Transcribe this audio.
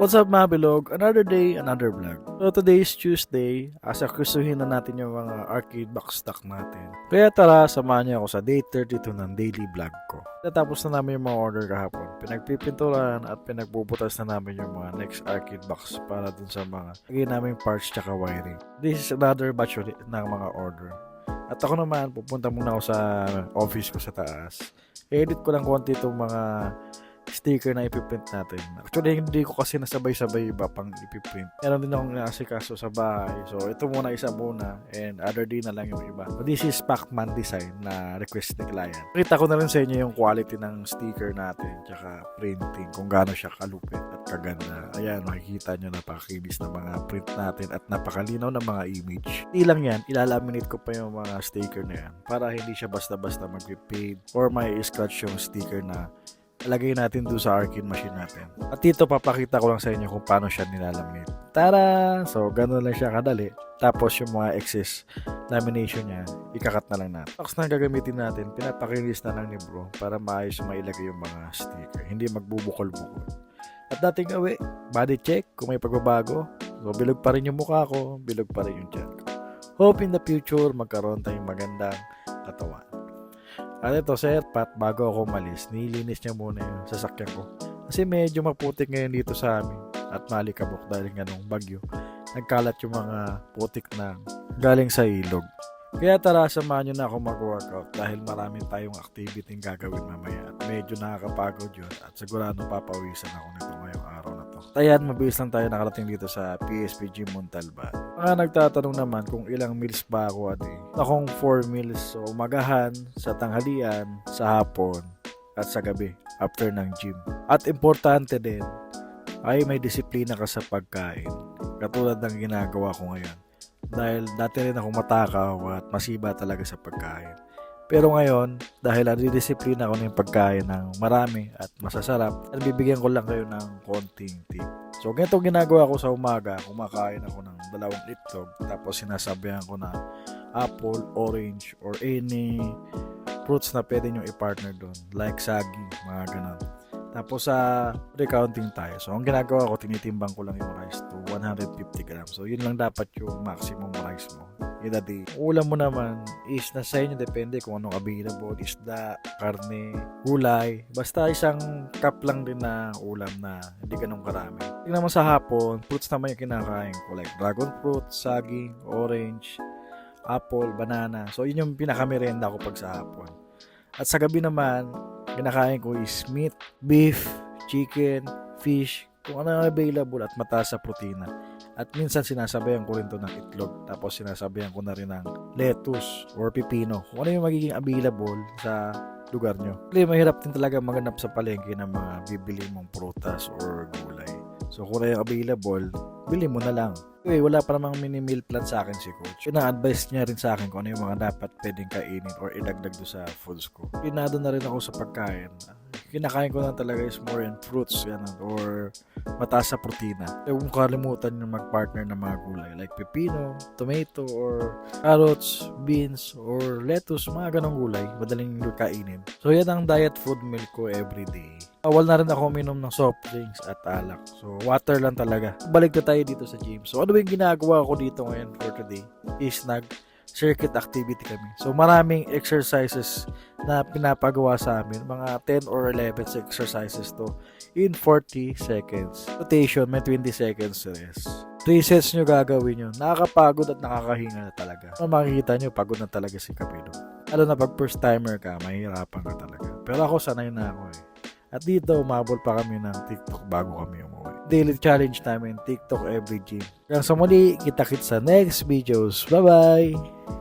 What's up mga bilog? Another day, another vlog. So today is Tuesday, asakusuhin na natin yung mga arcade box stock natin. Kaya tara, samahan niyo ako sa day 32 ng daily vlog ko. Natapos na namin yung mga order kahapon. Pinagpipinturan at pinagbubutas na namin yung mga next arcade box para dun sa mga lagay naming parts tsaka wiring. This is another batch ulit ng mga order. At ako naman, pupunta muna ako sa office ko sa taas. Edit ko lang konti itong mga sticker na ipiprint natin. Actually, hindi ko kasi nasabay-sabay iba pang ipiprint. Meron din akong naasikaso sa bahay. So, ito muna isa muna and other day na lang yung iba. So, this is Pac-Man design na request ni client. Kita ko na rin sa inyo yung quality ng sticker natin tsaka printing, kung gaano siya kalupit at kaganda. Ayan, makikita nyo napakakinis na mga print natin at napakalinaw na mga image. Hindi lang yan, ilalaminate ko pa yung mga sticker na yan para hindi siya basta-basta mag-fade or may scratch yung sticker na lagay natin doon sa arcade machine natin. At dito papakita ko lang sa inyo kung paano siya nilalamit. Tara! So, ganun lang siya kadali. Tapos yung mga excess lamination niya, ikakat na lang natin. Box na gagamitin natin, pinapakinis na lang ni bro para maayos mailagay yung mga sticker. Hindi magbubukol-bukol. At dating gawi, body check kung may pagbabago. So, bilog pa rin yung mukha ko, bilog pa rin yung chat ko. Hope in the future, magkaroon tayong magandang katawan. At ito sa airpat, bago ako umalis, nilinis niya muna yung sasakyan ko. Kasi medyo maputik ngayon dito sa amin at malikabok dahil nga nung bagyo. Nagkalat yung mga putik na galing sa ilog. Kaya tara, samahan nyo na ako mag-workout dahil marami tayong activity gagawin mamaya. At medyo nakakapagod yun at sigurado papawisan ako nito ngayong araw na to. Ayan, mabilis lang tayo nakarating dito sa PSP Gym Montalban. Mga nagtatanong naman kung ilang meals ba ako a day. Akong 4 meals. So, umagahan, sa tanghalian, sa hapon, at sa gabi after ng gym. At importante din ay may disiplina ka sa pagkain. Katulad ng ginagawa ko ngayon. Dahil dati rin ako matakaw at masiba talaga sa pagkain. Pero ngayon, dahil nadidisiplina ko na yung pagkain ng marami at masasarap, bibigyan ko lang kayo ng konting tip. So, ganito ginagawa ko sa umaga. Kumakain ako ng 2 itlog. Tapos sinasabihan ko na apple, orange, or any fruits na pwede nyo i-partner doon. Like saging, mga ganun. Tapos sa recounting tayo. So, ang ginagawa ko, tinitimbang ko lang yung rice to 150 grams. So, yun lang dapat yung maximum rice mo in a day. Ulam mo naman is nasa inyo, depende kung anong available. Isda, karne, gulay. Basta isang cup lang din na ulam na hindi ganun karami. Tingnan mo sa hapon, fruits naman yung kinakain ko. Like dragon fruit, saging, orange, apple, banana. So, yun yung pinakamerenda ko pag sa hapon. At sa gabi naman, kinakain ko is meat, beef, chicken, fish, kung ano available at mataas sa protina. At minsan sinasabayan ko rin to ng itlog. Tapos sinasabayan ko na rin ng lettuce or pipino. Kung ano yung magiging available sa lugar nyo. Kasi mahirap din talaga maganap sa palengke ng mga bibili mong prutas or gulay. So kung ano yung available, bili mo na lang. Anyway, wala pa namang mini-meal plan sa akin si coach. Pina-advise niya rin sa akin kung ano yung mga dapat pwedeng kainin or idagdag do sa foods ko. Pinado na rin ako sa pagkain. Kinakain ko lang talaga is more in fruits yan, or mataas sa protina. Kung kalimutan nyo mag-partner ng mga gulay like pepino, tomato, or carrots, beans, or lettuce, mga ganong gulay, madaling kainin. So yan ang diet food meal ko everyday. Bawal na rin ako uminom ng soft drinks at alak. So water lang talaga. Balik na tayo dito sa gym. So ano ba yung ginagawa ko dito ngayon for today is circuit activity kami. So maraming exercises na pinapagawa sa amin. Mga 10 or 11 exercises to in 40 seconds. Rotation, may 20 seconds rest. 3 sets nyo gagawin yun. Nakakapagod at nakakahinga na talaga. Makikita nyo, pagod na talaga si Kapilo. Lalo na pag first timer ka, mahirapan ka talaga. Pero ako, sanay na ako eh. At dito, umabol pa kami ng TikTok bago kami umuwi. Daily challenge namin, TikTok every gym. Hanggang sa muli, kita-kits sa next videos. Bye-bye!